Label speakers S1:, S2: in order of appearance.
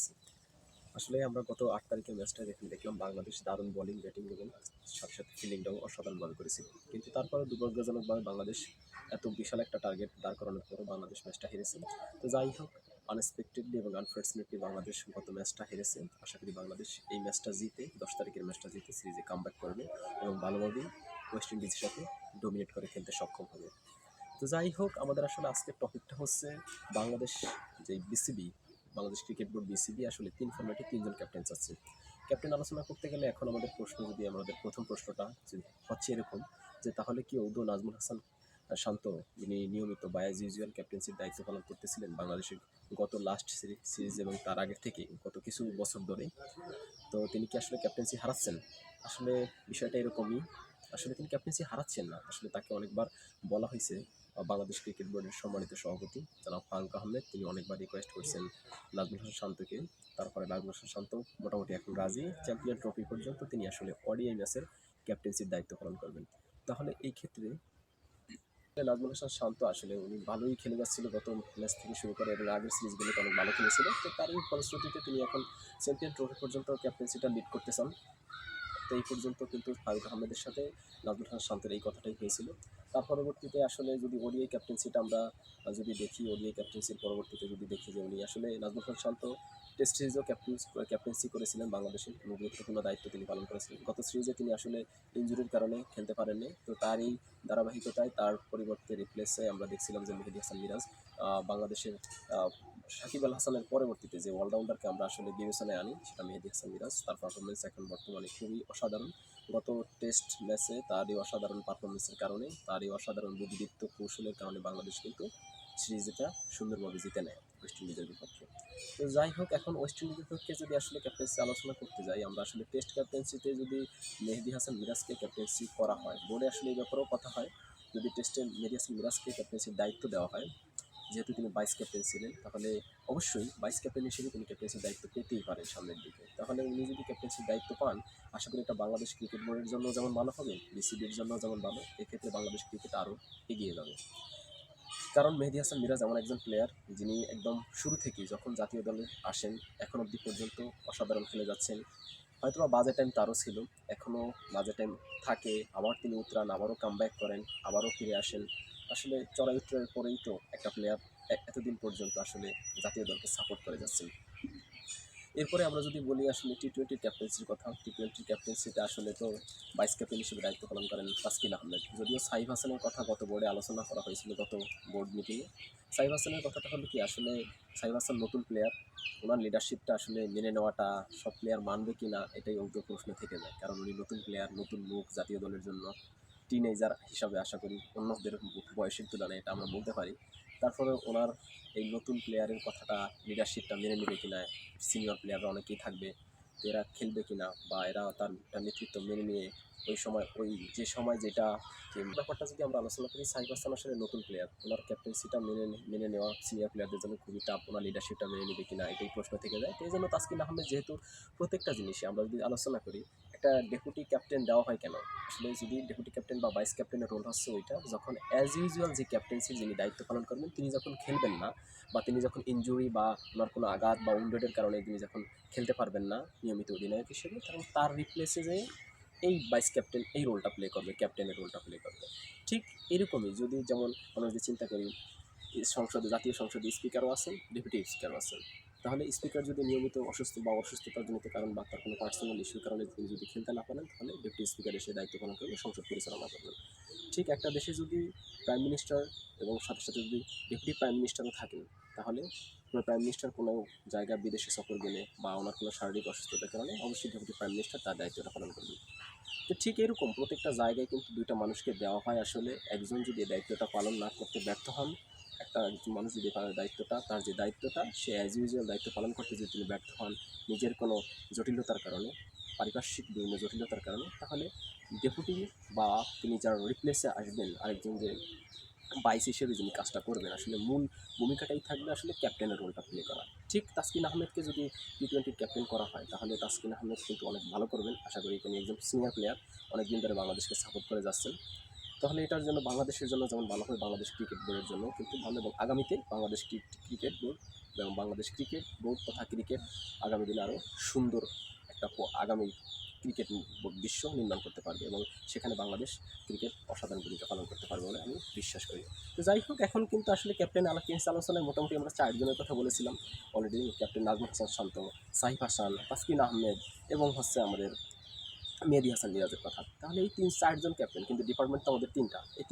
S1: চাচ্ছি। আসলে আমরা গত ৮ তারিখের ম্যাচটা দেখলাম বাংলাদেশ দারুণ বোলিং, ব্যাটিং এবং সাথে সাথে ফিল্ডিংটাও অসাধারণভাবে করেছিল। কিন্তু তারপরেও দুর্ভাগ্যজনকভাবে বাংলাদেশ এত বিশাল একটা টার্গেট দাঁড় করানোর পরও বাংলাদেশ ম্যাচটা হেরেছে। তো যাই হোক, আনএক্সপেক্টেডলি এবং আনফর্চুনেটলি বাংলাদেশ গত ম্যাচটা হেরেছে। আশা করি বাংলাদেশ এই ম্যাচটা জিতে ১০ তারিখের ম্যাচটা জিতে সিরিজে কামব্যাক করবে এবং ভালোভাবেই ওয়েস্ট ইন্ডিজের সাথে ডমিনেট করে খেলতে সক্ষম হবে। তো যাই হোক, আমাদের আসলে আজকের টপিকটা হচ্ছে বাংলাদেশ যে BCB, Bangladesh cricket board BCB আসলে ৩ ফরম্যাটে ৩ জন ক্যাপ্টেন চাচ্ছে। ক্যাপ্টেন আলোচনা করতে গেলে এখন আমাদের প্রশ্ন, যদি আমাদের প্রথম প্রশ্নটা যে হচ্ছে এরকম যে তাহলে কি উদয় নাজমুল হাসান শান্ত, যিনি নিয়মিত বা অ্যাজ ইউজুয়াল ক্যাপ্টেন্সির দায়িত্ব পালন করতেছিলেন বাংলাদেশের গত লাস্ট সিরিজ এবং তার আগে থেকে গত কিছু বছর ধরে, তো তিনি কি আসলে ক্যাপ্টেন্সি হারাচ্ছেন? আসলে বিষয়টা এরকমই। আসলে তিনি ক্যাপ্টেন্সি হারাচ্ছেন না। আসলে তাকে অনেকবার বলা হয়েছে, বাংলাদেশ ক্রিকেট বোর্ডের সম্মানিত সভাপতি জনাব ফারুক আহমেদ তিনি অনেকবার রিকোয়েস্ট করছেন নাজমুল হাসান শান্তকে। তারপরে নাজমুল হাসান শান্ত মোটামুটি এখন রাজি, চ্যাম্পিয়ন ট্রফি পর্যন্ত তিনি আসলে ওডিআই ম্যাচের ক্যাপ্টেন্সির দায়িত্ব পালন করবেন। তাহলে এই ক্ষেত্রে নাজমুল হাসান শান্ত আসলে উনি ভালোই খেলে যাচ্ছিল গত ম্যাচ থেকে শুরু করে এবং আগের সিরিজগুলোতে অনেক ভালো খেলেছিল। তো তারই ফলশ্রুতিতে তিনি এখন চ্যাম্পিয়ন ট্রফি পর্যন্ত ক্যাপ্টেন্সিটা লিড করতে চান। তো এই পর্যন্ত কিন্তু ফারুক আহমেদের সাথে নাজমুল হাসান শান্তের এই কথাটাই হয়েছিল। তার পরবর্তীতে আসলে যদি ওডিআই ক্যাপ্টেন্সিটা আমরা যদি দেখি, ওডিআই ক্যাপ্টেন্সির পরবর্তীতে যদি দেখি যে উনি আসলে নাজমুল হাসান শান্ত টেস্ট সিরিজেও ক্যাপ্টেন্সি করেছিলেন, বাংলাদেশের কোনো গুরুত্বপূর্ণ দায়িত্ব তিনি পালন করেছিলেন। গত সিরিজে তিনি আসলে ইনজুরির কারণে খেলতে পারেননি। তো তার এই ধারাবাহিকতায় তার পরিবর্তে রিপ্লেসে আমরা দেখছিলাম যে মেহেদী হাসান মিরাজ, বাংলাদেশের সাকিব আল হাসানের পরবর্তীতে যে অলরাউন্ডারকে আমরা আসলে বিবেচনায় আনি সেটা মেহেদী হাসান মিরাজ। তার পারফরমেন্স এখন বর্তমানে খুবই অসাধারণ। গত টেস্ট ম্যাচে তার এই অসাধারণ পারফরমেন্সের কারণে, তার এই অসাধারণ বুদ্ধিদীপ্ত কৌশলের কারণে বাংলাদেশ কিন্তু সিরিজটা সুন্দরভাবে জিতে নেয় ওয়েস্ট ইন্ডিজের বিপক্ষে। তো যাই হোক, এখন ওয়েস্ট ইন্ডিজের বিপক্ষে যদি আসলে ক্যাপ্টেন্সি আলোচনা করতে যাই, আমরা আসলে টেস্ট ক্যাপ্টেন্সিতে যদি মেহেদী হাসান মিরাজকে ক্যাপ্টেন্সি করা হয়, বোর্ডে আসলে এই ব্যাপারেও কথা হয়, যদি টেস্টে মেহেদী হাসান মিরাজকে ক্যাপ্টেন্সির দায়িত্ব দেওয়া হয়, যেহেতু তিনি ভাইস ক্যাপ্টেন ছিলেন, তাহলে অবশ্যই ভাইস ক্যাপ্টেন হিসেবে তিনি ক্যাপ্টেন্সির দায়িত্ব পেতেই পারেন সামনের দিকে। তাহলে উনি যদি ক্যাপ্টেন্সির দায়িত্ব পান, আশা করি এটা বাংলাদেশ ক্রিকেট বোর্ডের জন্য যেমন ভালো হবে, বিসিবির জন্য যেমন ভালো, এক্ষেত্রে বাংলাদেশ ক্রিকেট আরও এগিয়ে যাবে। কারণ মেহেদী হাসান মিরাজ এমন একজন প্লেয়ার যিনি একদম শুরু থেকেই যখন জাতীয় দলে আসেন এখন অবধি পর্যন্ত অসাধারণ খেলে যাচ্ছেন। হয়তোবা বাজে টাইম তারও ছিল, এখনও বাজে টাইম থাকে, আবার তিনি উতরান, আবারও কামব্যাক করেন, আবারও ফিরে আসেন। আসলে চড়াই উতরাইয়ের পরেই তো একটা প্লেয়ার এতদিন পর্যন্ত আসলে জাতীয় দলকে সাপোর্ট করে যাচ্ছেন। এরপরে আমরা যদি বলি আসলে টি-20 ক্যাপ্টেন্সির কথা, টি-20 ক্যাপ্টেন্সিতে আসলে তো ভাইস ক্যাপ্টেন হিসেবে দায়িত্ব পালন করেন তাসকিন আহমেদ। যদিও সাইফ হাসানের কথা গত বোর্ডে আলোচনা করা হয়েছিল, গত বোর্ড মিটিংয়ে। সাইফ হাসানের কথাটা হলো কি, আসলে সাইফ হাসান নতুন প্লেয়ার, ওনার লিডারশিপটা আসলে মেনে নেওয়াটা সব প্লেয়ার মানবে কি না এটাই অগ্র প্রশ্ন থেকে যায়। কারণ উনি নতুন প্লেয়ার, নতুন মুখ জাতীয় দলের জন্য, টিনেজার হিসাবে আশা করি অন্যদের বয়সের তুলনায় এটা আমরা বলতে পারি। তারপরে ওনার এই নতুন প্লেয়ারের কথাটা, লিডারশিপটা মেনে নেবে কিনা, সিনিয়র প্লেয়াররা অনেকেই থাকবে, তো এরা খেলবে কিনা বা এরা তার নেতৃত্ব মেনে নিয়ে ওই সময় ওই যে সময় যেটা ব্যাপারটা যদি আমরা আলোচনা করি, সাইফ হাসান আসলে নতুন প্লেয়ার, ওনার ক্যাপ্টেন্সিটা মেনে নেওয়া সিনিয়র প্লেয়ারদের জন্য খুবই টাফ, ওনার লিডারশিপটা মেনে নেবে কিনা এটাই প্রশ্ন থেকে যায়। তো এই জন্য তাসকিন আহমেদ, যেহেতু প্রত্যেকটা জিনিসে আমরা যদি আলোচনা করি, একটা ডেপুটি ক্যাপ্টেন দেওয়া হয় কেন, আসলে যদি ডেপুটি ক্যাপ্টেন বা ভাইস ক্যাপ্টেনের রোল হচ্ছে ওইটা, যখন অ্যাজ ইউজুয়াল যে ক্যাপ্টেন্সির যিনি দায়িত্ব পালন করবেন তিনি যখন খেলবেন না, বা তিনি যখন ইনজুরি বা ওনার কোনো আঘাত বা উইন্ডেডের কারণে তিনি যখন খেলতে পারবেন না নিয়মিত অধিনায়ক হিসেবে, তখন তার রিপ্লেসে যে এই ভাইস ক্যাপ্টেন এই রোলটা প্লে করবে, ক্যাপ্টেনের রোলটা প্লে করবে। ঠিক এরকমই যদি যেমন আমরা যদি চিন্তা করি, জাতীয় সংসদে স্পিকারও আছেন, ডেপুটি স্পিকারও আছেন। তাহলে স্পিকার যদি নিয়মিত অসুস্থ বা অসুস্থতাজনিত কারণ বা তার কোনো পার্সোনাল ইস্যুর কারণে তিনি যদি খেলতে না পারেন, তাহলে ডেপুটি স্পিকার এসে দায়িত্ব পালন করবে, সংসদ পরিচালনা করবেন। ঠিক একটা দেশে যদি প্রাইম মিনিস্টার এবং সাথে সাথে যদি ডেপুটি প্রাইম মিনিস্টারও থাকেন, তাহলে প্রাইম মিনিস্টার কোনো জায়গায় বিদেশে সফর গেলে বা ওনার কোনো শারীরিক অসুস্থতার কারণে অবশ্যই ডেপুটি প্রাইম মিনিস্টার তার দায়িত্বটা পালন করবেন। তো ঠিক এরকম প্রত্যেকটা জায়গায় কিন্তু দুইটা মানুষকে দেওয়া হয়। আসলে একজন যদি দায়িত্বটা পালন না করতে ব্যর্থ হন, একজন মানুষ যদি তার যে দায়িত্বটা সে অ্যাজ ইউজুয়াল দায়িত্ব পালন করতে যদি তিনি ব্যর্থ হন নিজের কোনো জটিলতার কারণে, পারিপার্শ্বিক বিভিন্ন জটিলতার কারণে, তাহলে ডেপুটি বা তিনি যার রিপ্লেসে আসবেন আরেকজন যে ভাইস হিসেবে যিনি কাজটা করবেন, আসলে মূল ভূমিকাটাই থাকবে আসলে ক্যাপ্টেনের রোলটা প্লে করা। ঠিক তাসকিন আহমেদকে যদি টি-20 ক্যাপ্টেন করা হয়, তাহলে তাসকিন আহমেদ কিন্তু অনেক ভালো করবেন। আশা করি তিনি একজন সিনিয়র প্লেয়ার, অনেকদিন ধরে বাংলাদেশকে সাপোর্ট করে যাচ্ছেন। তাহলে এটার জন্য বাংলাদেশের জন্য যেমন ভালো হবে, বাংলাদেশ ক্রিকেট বোর্ডের জন্য কিন্তু ভালো, এবং আগামীতে বাংলাদেশ ক্রিকেট বোর্ড এবং বাংলাদেশ ক্রিকেট বোর্ড তথা ক্রিকেট আগামী দিনে আরও সুন্দর একটা আগামী ক্রিকেট বিশ্ব নির্মাণ করতে পারবে এবং সেখানে বাংলাদেশ ক্রিকেট অসাধারণ ভূমিকা পালন করতে পারবে বলে আমি বিশ্বাস করি। তো যাই হোক, এখন কিন্তু আসলে ক্যাপ্টেন আলোচনায় মোটামুটি আমরা 4 জনের কথা বলেছিলাম অলরেডি। ক্যাপ্টেন নাজমুল হাসান শান্ত, সাইফ হাসান, তাসকিন আহমেদ এবং হচ্ছে আমাদের মেহেদী হাসান মিরাজের কথা। তাহলে এই 4জন ক্যাপ্টেন, কিন্তু ডিপার্টমেন্ট তো আমাদের 3টা। এই